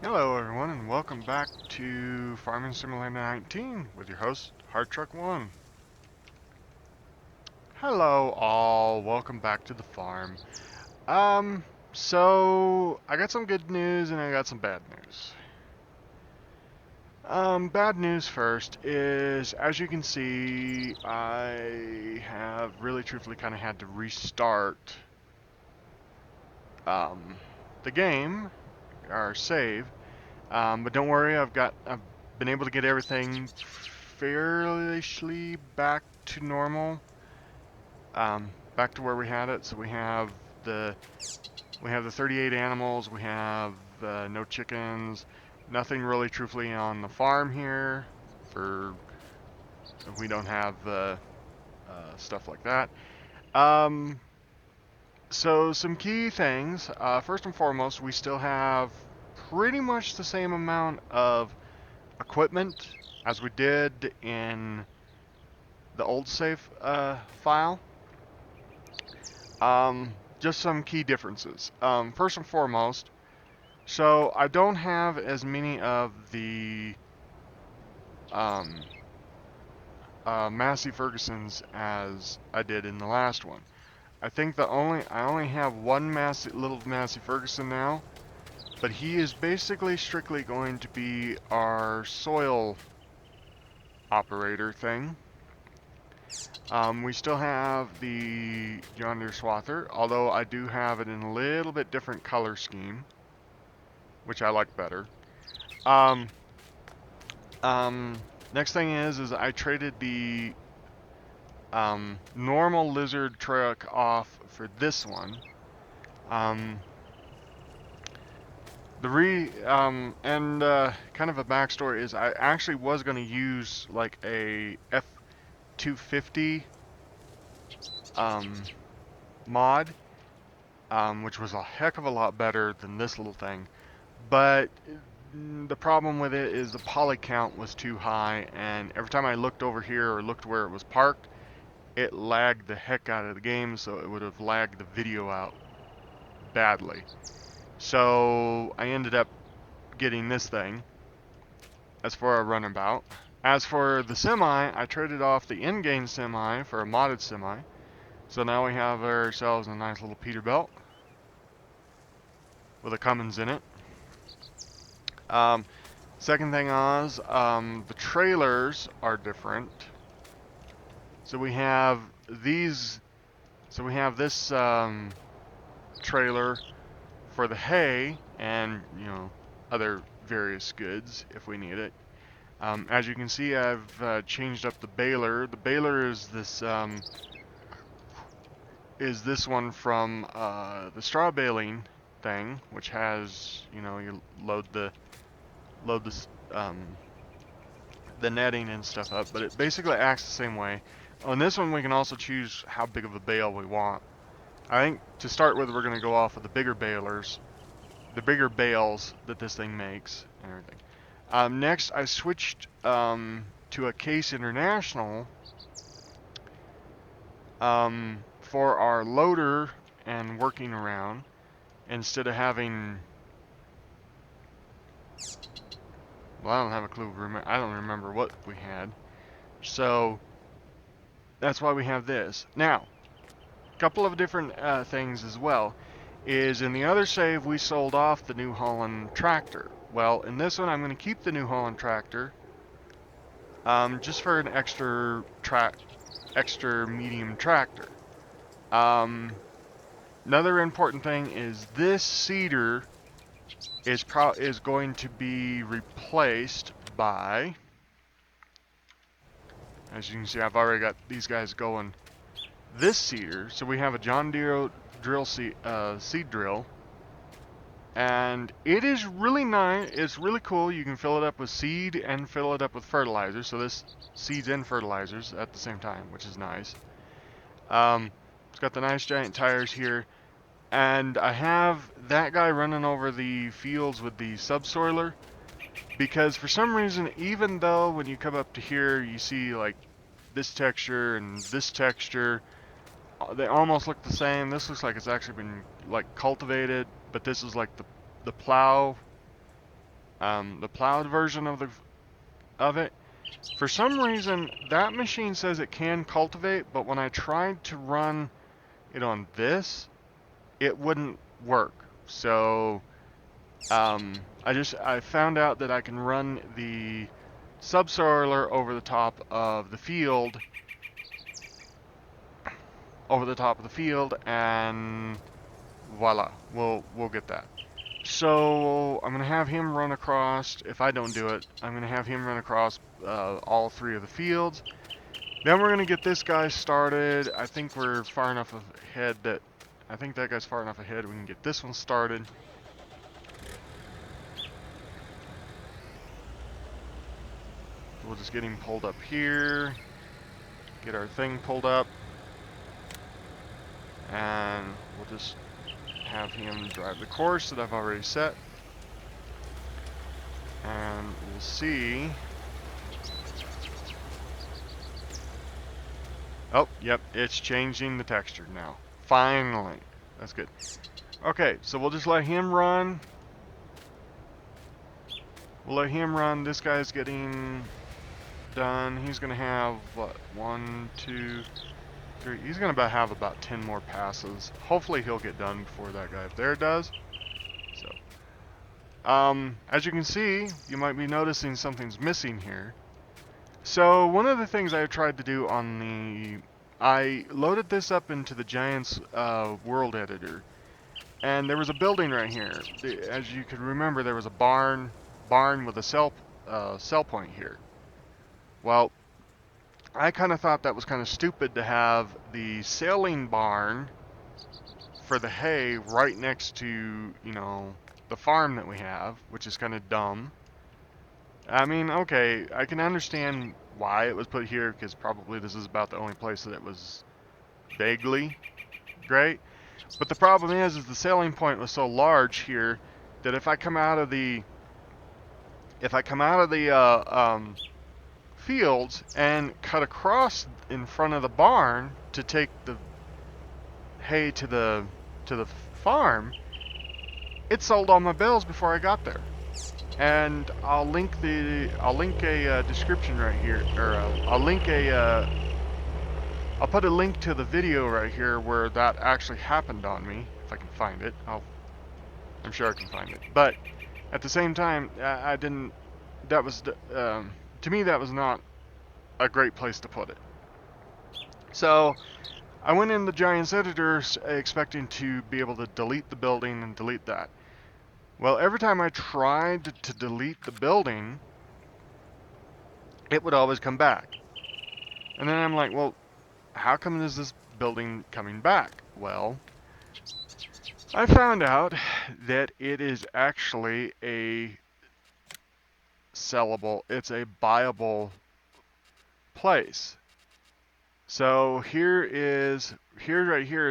Hello everyone and welcome back to Farming Simulator 19 with your host, Hard Truck One. Hello all, welcome back to the farm. So I got some good news and I got some bad news. Bad news first is, as you can see, I have really truthfully kind of had to restart the game, or save. But don't worry, I've been able to get everything fairly back to normal. Back to where we had it. So the we have the 38 animals. We have no chickens. Nothing really, truthfully, on the farm here. For we don't have stuff like that. Um, so some key things. First and foremost, we still have pretty much the same amount of equipment as we did in the old save file. Just some key differences. First and foremost, so I don't have as many of the um, Massey Fergusons as I did in the last one. I think I only have one little Massey Ferguson now, but he is basically strictly going to be our soil operator thing. We still have the John Deere Swather, although I do have it in a little bit different color scheme, which I like better. Um, Next thing is I traded the normal lizard truck off for this one. Kind of a backstory is I actually was going to use like a F250 mod, which was a heck of a lot better than this little thing. But the problem with it is the poly count was too high, and every time I looked over here or looked where it was parked, it lagged the heck out of the game, so it would have lagged the video out badly. So I ended up getting this thing as for a runabout. As for the semi, I traded off the in-game semi for a modded semi. So now we have ourselves a nice little Peterbilt with a Cummins in it. Second thing is, the trailers are different. So we have these. So we have this trailer for the hay and other various goods if we need it. As you can see, I've changed up the baler. The baler is this one from the straw baling thing, which has you load the netting and stuff up, but it basically acts the same way. On this one, we can also choose how big of a bale we want. I think to start with, we're going to go off of the bigger balers, the bigger bales that this thing makes, and everything. Next, I switched to a Case International for our loader and working around, instead of having. Well, I don't have a clue. I don't remember what we had. So that's why we have this. Now, a couple of different things as well. Is in the other save we sold off the New Holland tractor. Well, in this one I'm going to keep the New Holland tractor, just for an extra medium tractor. Another important thing is this seeder is going to be replaced by. As you can see, I've already got these guys going. This seeder, so we have a John Deere seed drill, and it is really nice. It's really cool. You can fill it up with seed and fill it up with fertilizer. So this seeds and fertilizers at the same time, which is nice. It's got the nice giant tires here, and I have that guy running over the fields with the subsoiler, because for some reason, even though when you come up to here, you see like this texture and this texture, they almost look the same. This looks like it's actually been like cultivated, but this is like the plow the plowed version of it. For some reason, that machine says it can cultivate, but when I tried to run it on this, it wouldn't work. So I found out that I can run the subsoiler over the top of the field, and voila, we'll get that. So I'm gonna have him run across. If I don't do it, I'm gonna have him run across all 3 of the fields. Then we're gonna get this guy started. I think we're far enough ahead that I think that guy's far enough ahead. We can get this one started. We'll just get him pulled up here. Get our thing pulled up, and we'll just have him drive the course that I've already set. And we'll see. Oh, yep, it's changing the texture now. Finally. That's good. Okay, so we'll just let him run. We'll let him run. This guy's getting done. He's going to have, what, 1, 2, 3. He's going to have about 10 more passes. Hopefully he'll get done before that guy up there does. So, as you can see, you might be noticing something's missing here. So one of the things I tried to do on I loaded this up into the Giants world editor, and there was a building right here. As you could remember, there was a barn with a cell point here. Well, I kind of thought that was kind of stupid to have the sailing barn for the hay right next to, the farm that we have, which is kind of dumb. I mean, okay, I can understand why it was put here, because probably this is about the only place that it was vaguely great. But the problem is the sailing point was so large here that if I come out of the fields and cut across in front of the barn to take the hay to the farm, it sold all my bales before I got there. And I'll link a description right here, or I'll put a link to the video right here where that actually happened on me, if I can find it. I'm sure I can find it. But at the same time, I didn't. That was to me that was not a great place to put it. So I went in the Giants editor expecting to be able to delete the building and delete that. Well, every time I tried to delete the building, it would always come back. And then I'm like, well, how come is this building coming back? Well, I found out that it is actually a sellable, it's a buyable place. So right here is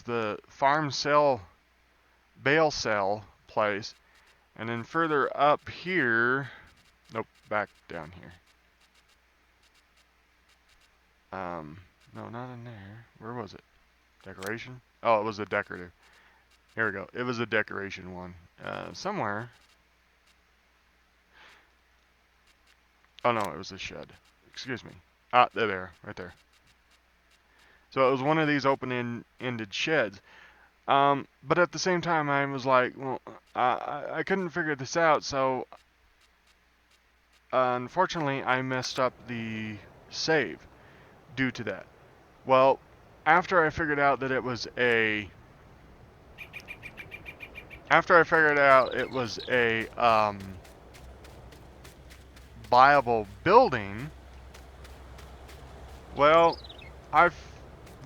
the farm sale, bale sale place. And then further up here, nope, back down here. No, not in there. Where was it? Decoration? Oh, it was a decorative. Here we go. It was a decoration one. Somewhere. Oh no, it was a shed. Excuse me. Ah, there, right there. So it was one of these open-ended sheds. But at the same time, I was like, well, I couldn't figure this out, so unfortunately, I messed up the save due to that. Well, after I figured out that it was a buyable building, well, I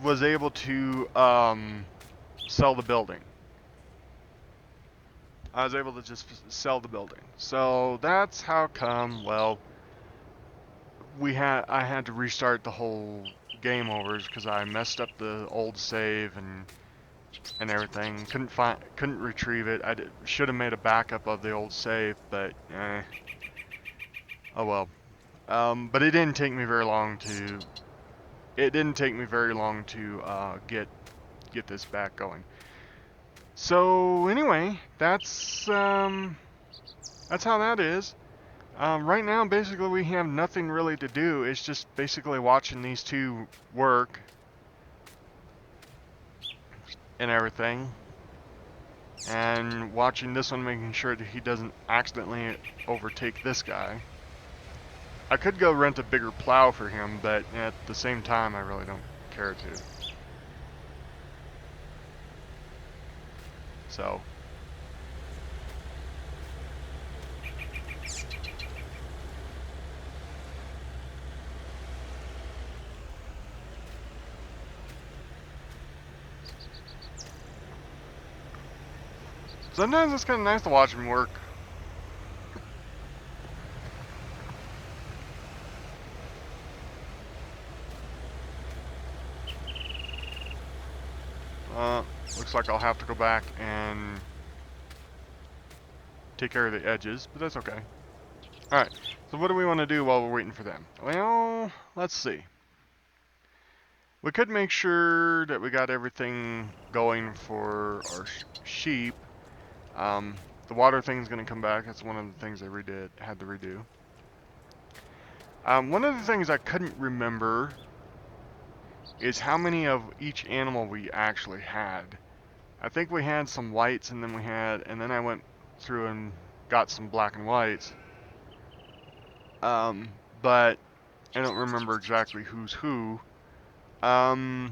was able to sell the building. I was able to just sell the building. So that's how come, well, I had to restart the whole game overs because I messed up the old save and everything. Couldn't retrieve it. Should have made a backup of the old save, but oh well. But it didn't take me very long to get this back going. So anyway, that's how that is. Right now, basically, we have nothing really to do. It's just basically watching these two work and everything. And watching this one, making sure that he doesn't accidentally overtake this guy. I could go rent a bigger plow for him, but at the same time, I really don't care to. So. Sometimes it's kind of nice to watch him work. Looks like I'll have to go back and take care of the edges, but that's okay. Alright, so what do we want to do while we're waiting for them? Well, let's see. We could make sure that we got everything going for our sheep. The water thing's going to come back. That's one of the things I had to redo. One of the things I couldn't remember is how many of each animal we actually had. I think we had some whites, and then I went through and got some black and whites. But I don't remember exactly who's who. I'll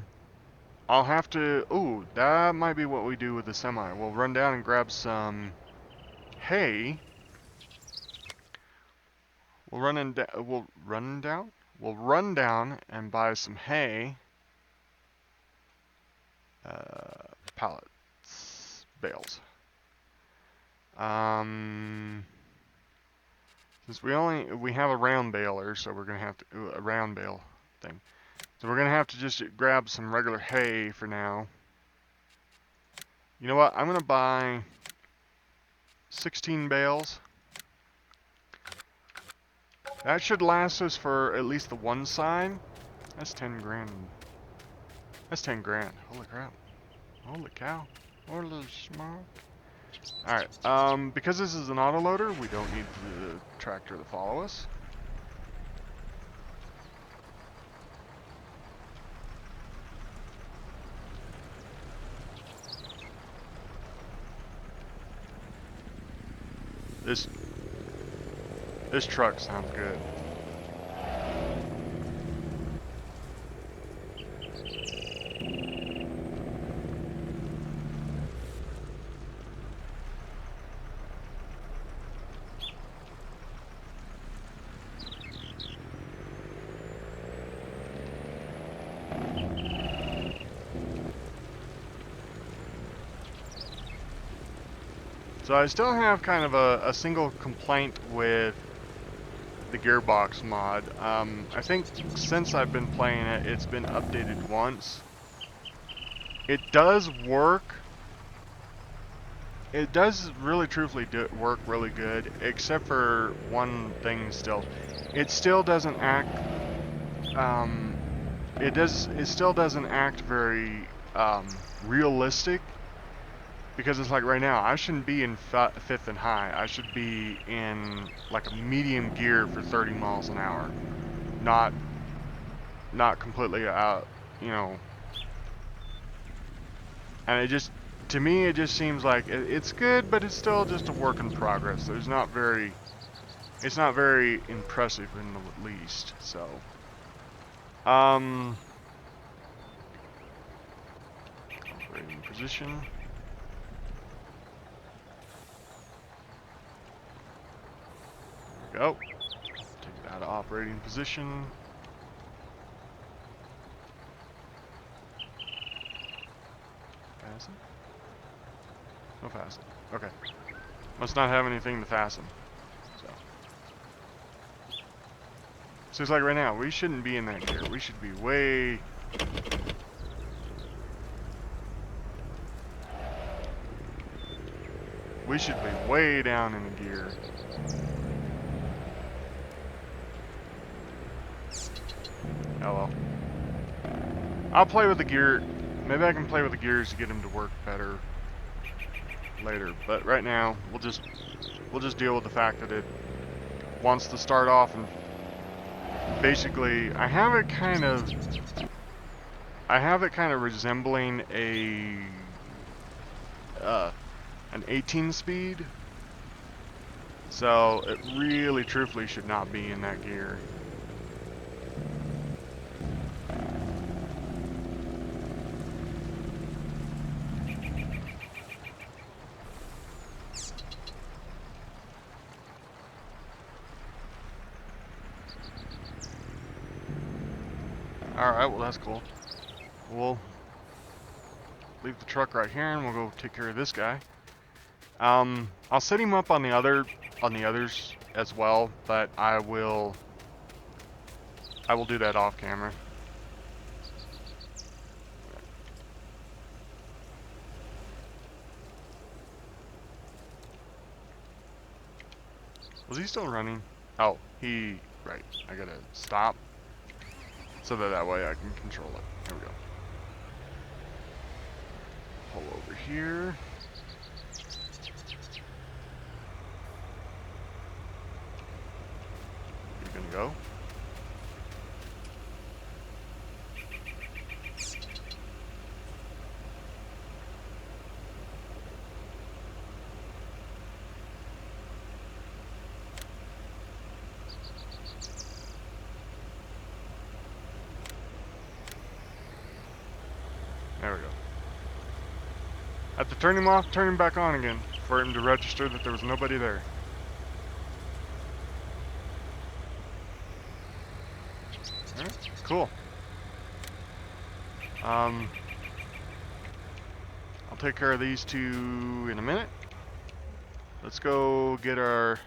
have to. Ooh, that might be what we do with the semi. We'll run down and grab some hay. We'll run down and buy some hay. Pallets, bales. Since we have a round baler, so we're gonna have to a round bale thing. So we're gonna have to just grab some regular hay for now. You know what? I'm gonna buy 16 bales. That should last us for at least the one side. That's 10 grand. That's 10 grand. Holy crap. Holy cow. Holy smoke. Alright, because this is an autoloader, we don't need the tractor to follow us. This truck sounds good. So I still have kind of a single complaint with the gearbox mod. I think since I've been playing it, it's been updated once. It does work. It does really truthfully work really good, except for one thing still. It still doesn't act, it still doesn't act very, realistic. Because it's like right now, I shouldn't be in fifth and high. I should be in like a medium gear for 30 miles an hour. Not completely out, you know. And it just, to me, it just seems like it's good, but it's still just a work in progress. It's not very impressive in the least, so. Operating position. Go. Take it out of operating position. Fasten? No fasten. Okay. Must not have anything to fasten. So it's like right now, we shouldn't be in that gear. We should be way... We should be way down in the gear. Oh well. I'll play with the gear. Maybe I can play with the gears to get them to work better later. But right now, we'll just deal with the fact that wants to start off, and basically I have it kind of resembling an 18 speed, so it really truthfully should not be in that gear. Alright, well that's cool. We'll leave the truck right here and we'll go take care of this guy. I'll set him up on the others as well, but I will do that off camera. Was he still running? Oh, right. I gotta stop so that way I can control it. There we go. Pull over here. You're gonna go. There we go. I have to turn him off, turn him back on again for him to register that there was nobody there. Alright, cool. I'll take care of these two in a minute. Let's go get our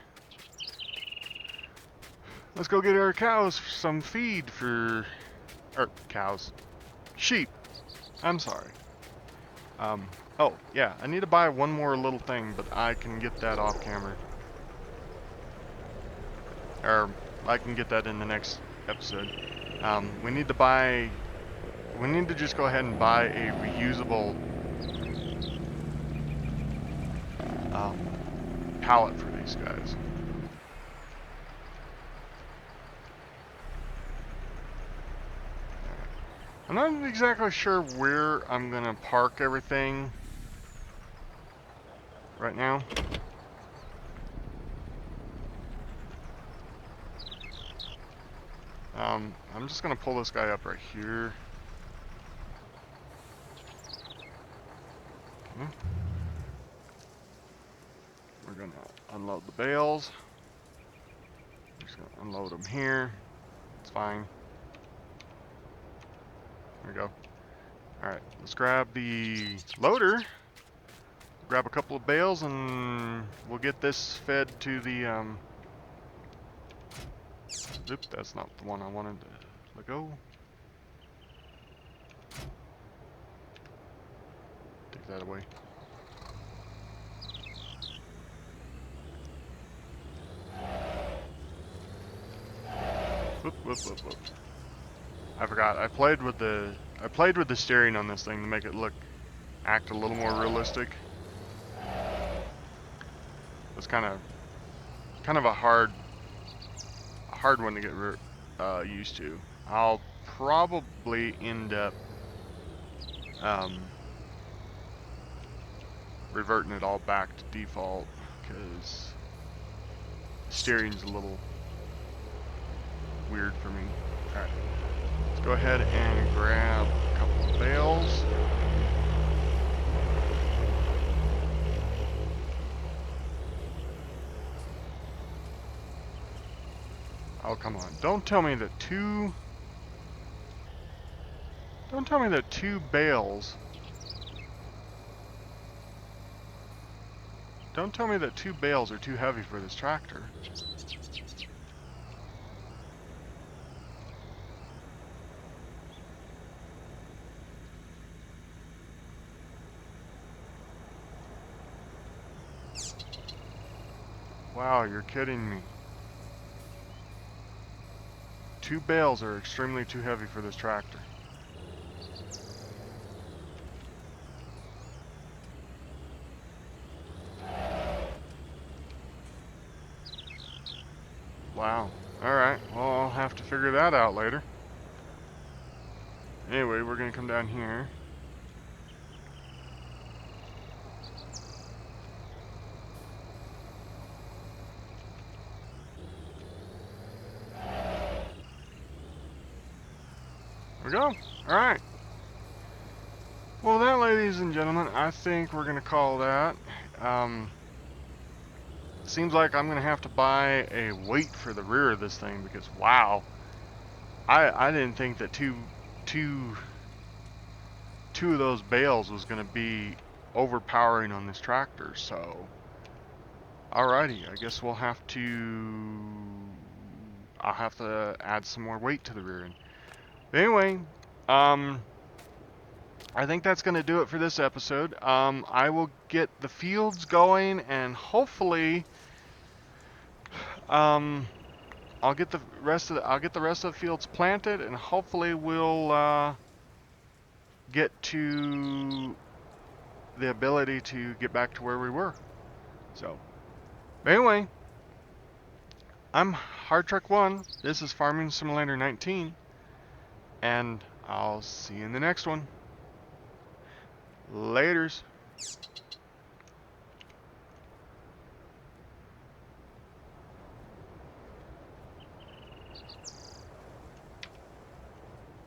cows some feed for, sheep. I'm sorry. Oh, yeah, I need to buy one more little thing, but I can get that off camera. Or, I can get that in the next episode. We need to just go ahead and buy a reusable pallet for these guys. I'm not exactly sure where I'm gonna park everything right now. I'm just gonna pull this guy up right here. Okay. We're gonna unload the bales. We're just gonna unload them here. It's fine. There we go. Alright, let's grab the loader. Grab a couple of bales and we'll get this fed to the Oop, that's not the one I wanted to let go. Take that away. Whoop, whoop, whoop, whoop. I forgot. I played with the steering on this thing to make it act a little more realistic. It's kind of a hard one to get used to. I'll probably end up reverting it all back to default because steering's a little weird for me. Alright, let's go ahead and grab a couple of bales. Oh, come on. Don't tell me that two bales. Don't tell me that 2 bales are too heavy for this tractor. Wow, you're kidding me. 2 bales are extremely too heavy for this tractor. Wow. Alright, well, I'll have to figure that out later. Anyway, we're gonna come down here. There we go. Alright. Well, that, ladies and gentlemen, I think we're gonna call that. Seems like I'm gonna have to buy a weight for the rear of this thing because, wow, I didn't think that two of those bales was gonna be overpowering on this tractor. So, alrighty, I guess we'll have to. I'll have to add some more weight to the rear end. But anyway, I think that's going to do it for this episode. I will get the fields going, and hopefully, I'll get the rest of the fields planted, and hopefully we'll get to the ability to get back to where we were. So, anyway, I'm Hard Truck 1. This is Farming Simulator 19, and I'll see you in the next one. Laters.